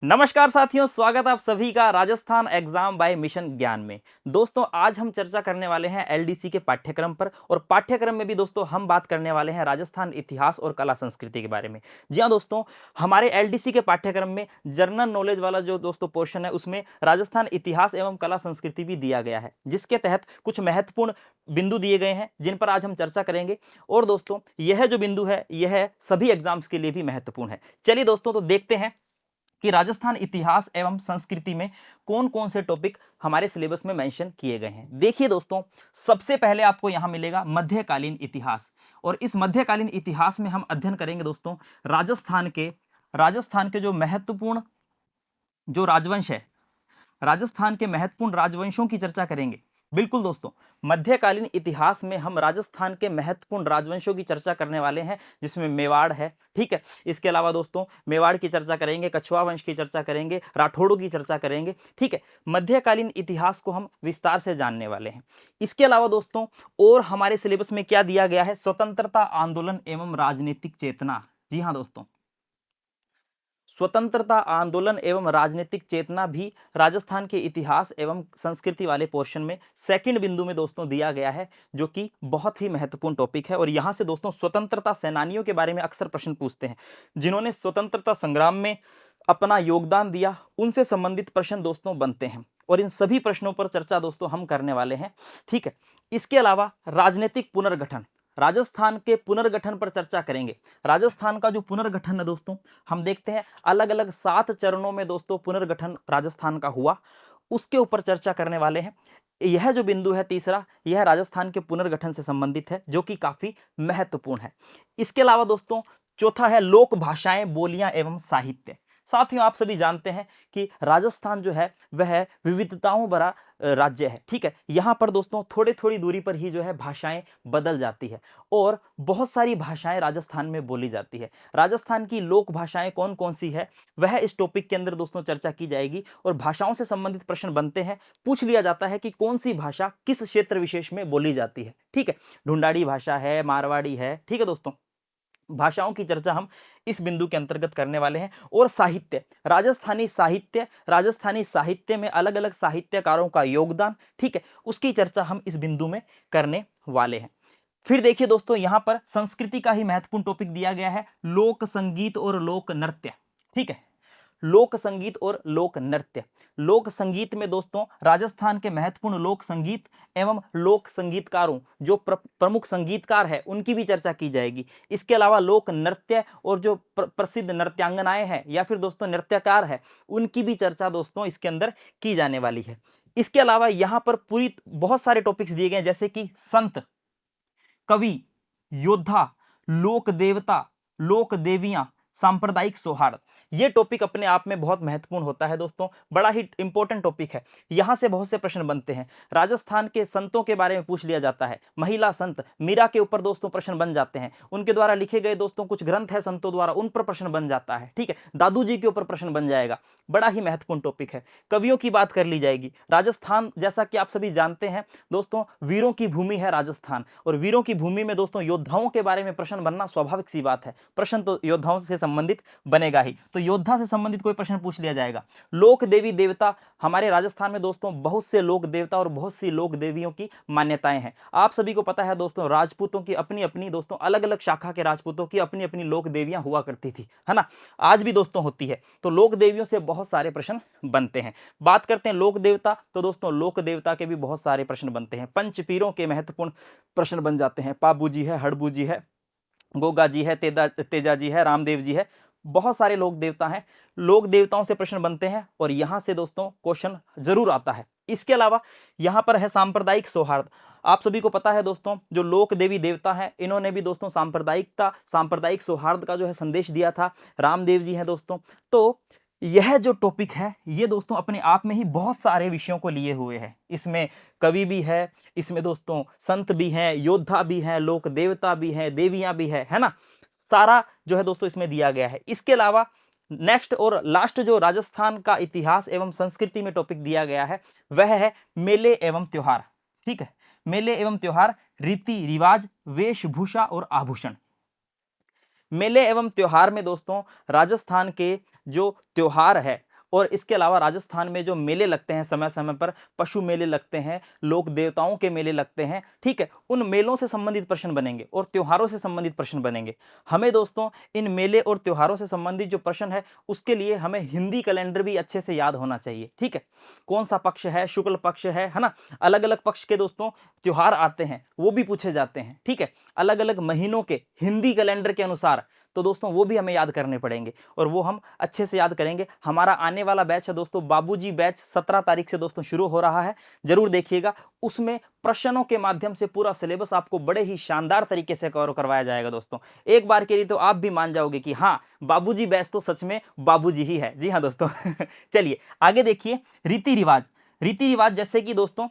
नमस्कार साथियों, स्वागत है आप सभी का राजस्थान एग्जाम बाय मिशन ज्ञान में। दोस्तों, आज हम चर्चा करने वाले हैं एलडीसी के पाठ्यक्रम पर और पाठ्यक्रम में भी दोस्तों हम बात करने वाले हैं राजस्थान इतिहास और कला संस्कृति के बारे में। जी हाँ दोस्तों, हमारे एलडीसी के पाठ्यक्रम में जनरल नॉलेज वाला जो दोस्तों पोर्शन है उसमें राजस्थान इतिहास एवं कला संस्कृति भी दिया गया है, जिसके तहत कुछ महत्वपूर्ण बिंदु दिए गए हैं जिन पर आज हम चर्चा करेंगे। और दोस्तों, यह जो बिंदु है यह सभी एग्जाम्स के लिए भी महत्वपूर्ण है। चलिए दोस्तों, तो देखते हैं कि राजस्थान इतिहास एवं संस्कृति में कौन कौन से टॉपिक हमारे सिलेबस में मेंशन किए गए हैं। देखिए दोस्तों, सबसे पहले आपको यहां मिलेगा मध्यकालीन इतिहास, और इस मध्यकालीन इतिहास में हम अध्ययन करेंगे दोस्तों राजस्थान के जो महत्वपूर्ण जो राजवंश है, राजस्थान के महत्वपूर्ण राजवंशों की चर्चा करेंगे। बिल्कुल दोस्तों, मध्यकालीन इतिहास में हम राजस्थान के महत्वपूर्ण राजवंशों की चर्चा करने वाले हैं, जिसमें मेवाड़ है। ठीक है, इसके अलावा दोस्तों मेवाड़ की चर्चा करेंगे, कछुआ वंश की चर्चा करेंगे, राठौड़ों की चर्चा करेंगे। ठीक है, मध्यकालीन इतिहास को हम विस्तार से जानने वाले हैं। इसके अलावा दोस्तों और हमारे सिलेबस में क्या दिया गया है, स्वतंत्रता आंदोलन एवं राजनीतिक चेतना। जी हाँ दोस्तों, स्वतंत्रता आंदोलन एवं राजनीतिक चेतना भी राजस्थान के इतिहास एवं संस्कृति वाले पोर्शन में सेकंड बिंदु में दोस्तों दिया गया है, जो कि बहुत ही महत्वपूर्ण टॉपिक है। और यहां से दोस्तों स्वतंत्रता सेनानियों के बारे में अक्सर प्रश्न पूछते हैं, जिन्होंने स्वतंत्रता संग्राम में अपना योगदान दिया, उनसे संबंधित प्रश्न दोस्तों बनते हैं और इन सभी प्रश्नों पर चर्चा दोस्तों हम करने वाले हैं। ठीक है, इसके अलावा राजनीतिक पुनर्गठन, राजस्थान के पुनर्गठन पर चर्चा करेंगे। राजस्थान का जो पुनर्गठन है दोस्तों, हम देखते हैं अलग अलग 7 चरणों में दोस्तों पुनर्गठन राजस्थान का हुआ, उसके ऊपर चर्चा करने वाले हैं। यह जो बिंदु है तीसरा, यह राजस्थान के पुनर्गठन से संबंधित है, जो कि काफी महत्वपूर्ण है। इसके अलावा दोस्तों चौथा है लोक भाषाएं, बोलियां एवं साहित्य। साथियों, आप सभी जानते हैं कि राजस्थान जो है वह विविधताओं भरा राज्य है। ठीक है, यहां पर दोस्तों थोड़ी थोड़ी दूरी पर ही जो है भाषाएं बदल जाती है और बहुत सारी भाषाएं राजस्थान में बोली जाती है। राजस्थान की लोक भाषाएं कौन कौन सी है, वह इस टॉपिक के अंदर दोस्तों चर्चा की जाएगी। और भाषाओं से संबंधित प्रश्न बनते हैं, पूछ लिया जाता है कि कौन सी भाषा किस क्षेत्र विशेष में बोली जाती है। ठीक है, ढूंढाड़ी भाषा है, मारवाड़ी है। ठीक है दोस्तों, भाषाओं की चर्चा हम इस बिंदु के अंतर्गत करने वाले हैं। और साहित्य, राजस्थानी साहित्य में अलग अलग साहित्यकारों का योगदान, ठीक है, उसकी चर्चा हम इस बिंदु में करने वाले हैं। फिर देखिए दोस्तों, यहां पर संस्कृति का ही महत्वपूर्ण टॉपिक दिया गया है, लोक संगीत और लोक नृत्य। ठीक है, लोक संगीत और लोक नृत्य। लोक संगीत में दोस्तों राजस्थान के महत्वपूर्ण लोक संगीत एवं लोक संगीतकारों, जो प्रमुख संगीतकार है, उनकी भी चर्चा की जाएगी। इसके अलावा लोक नृत्य और जो प्रसिद्ध नृत्यांगनाएं हैं या फिर दोस्तों नृत्यकार है, उनकी भी चर्चा दोस्तों इसके अंदर की जाने वाली है। इसके अलावा यहां पर पूरी बहुत सारे टॉपिक्स दिए गए, जैसे कि संत, कवि, योद्धा, लोक देवता, लोक देवियां, सांप्रदायिक सौहार्द। यह टॉपिक अपने आप में बहुत महत्वपूर्ण होता है दोस्तों, बड़ा ही इंपॉर्टेंट टॉपिक है। यहां से बहुत से प्रश्न बनते हैं। राजस्थान के संतों के बारे में पूछ लिया जाता है, महिला संत मीरा के ऊपर दोस्तों प्रश्न बन जाते हैं, उनके द्वारा लिखे गए दोस्तों कुछ ग्रंथ है संतों द्वारा, उन पर प्रश्न बन जाता है। ठीक है, दादू जी के ऊपर प्रश्न बन जाएगा, बड़ा ही महत्वपूर्ण टॉपिक है। कवियों की बात कर ली जाएगी। राजस्थान, जैसा कि आप सभी जानते हैं दोस्तों, वीरों की भूमि है राजस्थान, और वीरों की भूमि में दोस्तों योद्धाओं के बारे में प्रश्न बनना स्वाभाविक सी बात है। प्रश्न तो योद्धाओं से संबंधित बनेगा ही, तो योद्धा से संबंधित कोई प्रश्न पूछ लिया जाएगा। लोक देवी देवता, हमारे राजस्थान में दोस्तों बहुत से लोक देवता और बहुत सी लोक देवियों की मान्यताएं हैं। आप सभी को पता है दोस्तों, राजपूतों की अपनी अपनी दोस्तों अलग अलग शाखा के राजपूतों की अपनी अपनी लोक देवियां हुआ करती थी, है ना, आज भी दोस्तों होती है। तो लोक देवियों से बहुत सारे प्रश्न बनते हैं। बात करते हैं लोक देवता, तो दोस्तों लोक देवता के भी बहुत सारे प्रश्न बनते हैं। पंच पीरों के महत्वपूर्ण प्रश्न बन जाते हैं, पाबू जी है, हड़बू जी है, गोगा जी है, तेजा जी है, रामदेव जी है, बहुत सारे लोक देवता हैं। लोक देवताओं से प्रश्न बनते हैं और यहां से दोस्तों क्वेश्चन जरूर आता है। इसके अलावा यहां पर है सांप्रदायिक सौहार्द। आप सभी को पता है दोस्तों, जो लोक देवी देवता हैं, इन्होंने भी दोस्तों सांप्रदायिक सौहार्द का जो है संदेश दिया था। रामदेव जी हैं दोस्तों। तो यह जो टॉपिक है, ये दोस्तों अपने आप में ही बहुत सारे विषयों को लिए हुए है। इसमें कवि भी है, इसमें दोस्तों संत भी हैं, योद्धा भी हैं, लोक देवता भी हैं, देवियां भी है ना, सारा जो है दोस्तों इसमें दिया गया है। इसके अलावा नेक्स्ट और लास्ट जो राजस्थान का इतिहास एवं संस्कृति में टॉपिक दिया गया है, वह है मेले एवं त्योहार। ठीक है, मेले एवं त्योहार, रीति रिवाज, वेशभूषा और आभूषण। मेले एवं त्योहार में दोस्तों राजस्थान के जो त्योहार है, और इसके अलावा राजस्थान में जो मेले लगते हैं समय समय पर, पशु मेले लगते हैं, लोक देवताओं के मेले लगते हैं, ठीक है, उन मेलों से संबंधित प्रश्न बनेंगे और त्योहारों से संबंधित प्रश्न बनेंगे। हमें दोस्तों इन मेले और त्योहारों से संबंधित जो प्रश्न है उसके लिए हमें हिंदी कैलेंडर भी अच्छे से याद होना चाहिए, ठीक है, कौन सा पक्ष है, शुक्ल पक्ष है ना, अलग अलग पक्ष के दोस्तों त्योहार आते हैं वो भी पूछे जाते हैं, ठीक है, अलग अलग महीनों के हिंदी कैलेंडर के अनुसार, तो दोस्तों वो भी हमें याद करने पड़ेंगे और वो हम अच्छे से याद करेंगे। हमारा आने वाला बैच है दोस्तों बाबूजी बैच, 17 तारीख से दोस्तों शुरू हो रहा है, जरूर देखिएगा। उसमें प्रश्नों के माध्यम से पूरा सिलेबस आपको बड़े ही शानदार तरीके से कवर करवाया जाएगा दोस्तों। एक बार के लिए तो आप भी मान जाओगे कि हाँ, बाबूजी बैच तो सच में बाबूजी ही है। जी हाँ दोस्तों चलिए आगे देखिए, रीति रिवाज जैसे कि दोस्तों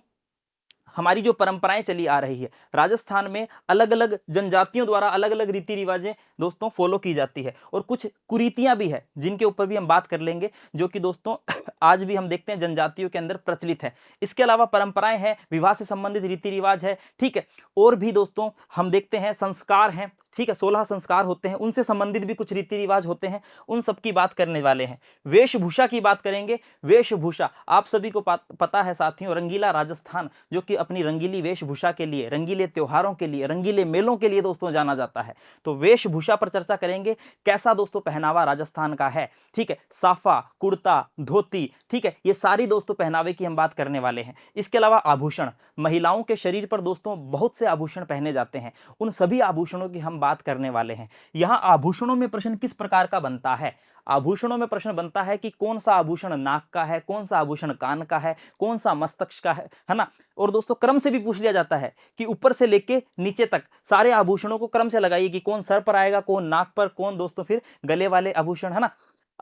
हमारी जो परंपराएं चली आ रही है, राजस्थान में अलग अलग जनजातियों द्वारा अलग अलग रीति रिवाजें दोस्तों फॉलो की जाती है और कुछ कुरीतियां भी है जिनके ऊपर भी हम बात कर लेंगे, जो कि दोस्तों आज भी हम देखते हैं जनजातियों के अंदर प्रचलित है। इसके अलावा परंपराएं हैं, विवाह से संबंधित रीति रिवाज है, ठीक है, और भी दोस्तों हम देखते हैं संस्कार हैं, ठीक है, 16 संस्कार होते हैं, उनसे संबंधित भी कुछ रीति रिवाज होते हैं, उन सब की बात करने वाले हैं। वेशभूषा की बात करेंगे। वेशभूषा आप सभी को पता है साथियों, रंगीला राजस्थान जो कि अपनी रंगीली वेशभूषा के लिए, रंगीले त्योहारों के लिए, रंगीले मेलों के लिए दोस्तों जाना जाता है। तो वेशभूषा पर चर्चा करेंगे, कैसा दोस्तों पहनावा राजस्थान का है, ठीक है, साफा, कुर्ता, धोती, ठीक है, ये सारी दोस्तों पहनावे की हम बात करने वाले हैं। इसके अलावा आभूषण, महिलाओं के शरीर पर दोस्तों बहुत से आभूषण पहने जाते हैं, उन सभी आभूषणों की हम बात करने वाले हैं। यहां आभूषणों में प्रश्न किस प्रकार का बनता है, आभूषणों में प्रश्न बनता है कि कौन सा आभूषण नाक का है, कौन सा आभूषण कान का है, कौन सा मस्तक का है ना। और दोस्तों क्रम से भी पूछ लिया जाता है कि ऊपर से लेके नीचे तक सारे आभूषणों को क्रम से लगाइए कि कौन सर पर आएगा, कौन नाक पर, कौन दोस्तों फिर गले वाले आभूषण, है ना।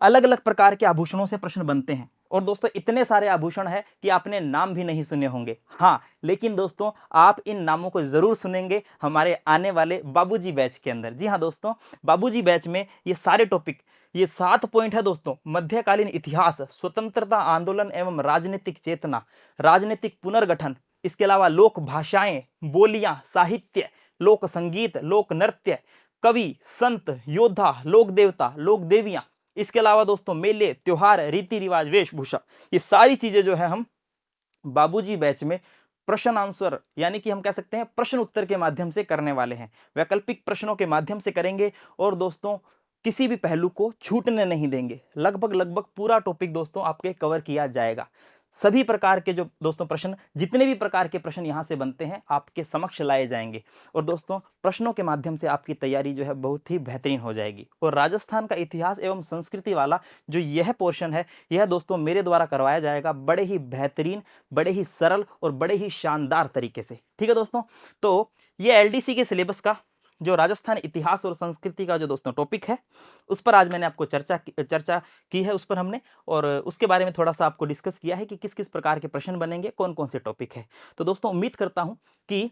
अलग अलग प्रकार के आभूषणों से प्रश्न बनते हैं और दोस्तों इतने सारे आभूषण है कि आपने नाम भी नहीं सुने होंगे, हाँ, लेकिन दोस्तों आप इन नामों को जरूर सुनेंगे हमारे आने वाले बाबूजी बैच के अंदर। जी हाँ दोस्तों, बाबूजी बैच में ये सारे टॉपिक, ये 7 पॉइंट है दोस्तों, मध्यकालीन इतिहास, स्वतंत्रता आंदोलन एवं राजनीतिक चेतना, राजनीतिक पुनर्गठन, इसके अलावा लोक भाषाएं, बोलियां, साहित्य, लोक संगीत, लोक नृत्य, कवि, संत, योद्धा, लोक देवता, लोक देवियां, इसके अलावा दोस्तों मेले, त्योहार, रीति रिवाज, वेशभूषा, ये सारी चीजें जो है हम बाबूजी बैच में प्रश्न आंसर यानी कि हम कह सकते हैं प्रश्न उत्तर के माध्यम से करने वाले हैं, वैकल्पिक प्रश्नों के माध्यम से करेंगे और दोस्तों किसी भी पहलू को छूटने नहीं देंगे। लगभग पूरा टॉपिक दोस्तों आपके कवर किया जाएगा। सभी प्रकार के जो दोस्तों प्रश्न, जितने भी प्रकार के प्रश्न यहां से बनते हैं आपके समक्ष लाए जाएंगे और दोस्तों प्रश्नों के माध्यम से आपकी तैयारी जो है बहुत ही बेहतरीन हो जाएगी। और राजस्थान का इतिहास एवं संस्कृति वाला जो यह पोर्शन है, यह दोस्तों मेरे द्वारा करवाया जाएगा बड़े ही बेहतरीन, बड़े ही सरल और बड़े ही शानदार तरीके से, ठीक है दोस्तों। तो ये एलडीसी के सिलेबस का जो राजस्थान इतिहास और संस्कृति का जो दोस्तों टॉपिक है, उस पर आज मैंने आपको चर्चा की है, उस पर हमने, और उसके बारे में थोड़ा सा आपको डिस्कस किया है कि किस किस प्रकार के प्रश्न बनेंगे, कौन कौन से टॉपिक है। तो दोस्तों उम्मीद करता हूं कि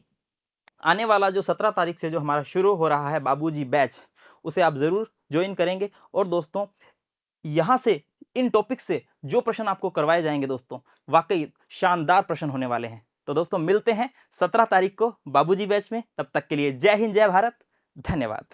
आने वाला जो 17 तारीख से जो हमारा शुरू हो रहा है बाबूजी बैच, उसे आप जरूर ज्वाइन करेंगे। और दोस्तों यहां से, इन टॉपिक से जो प्रश्न आपको करवाए जाएंगे दोस्तों, वाकई शानदार प्रश्न होने वाले हैं। तो दोस्तों मिलते हैं 17 तारीख को बाबूजी बैच में, तब तक के लिए जय हिंद, जय भारत, धन्यवाद।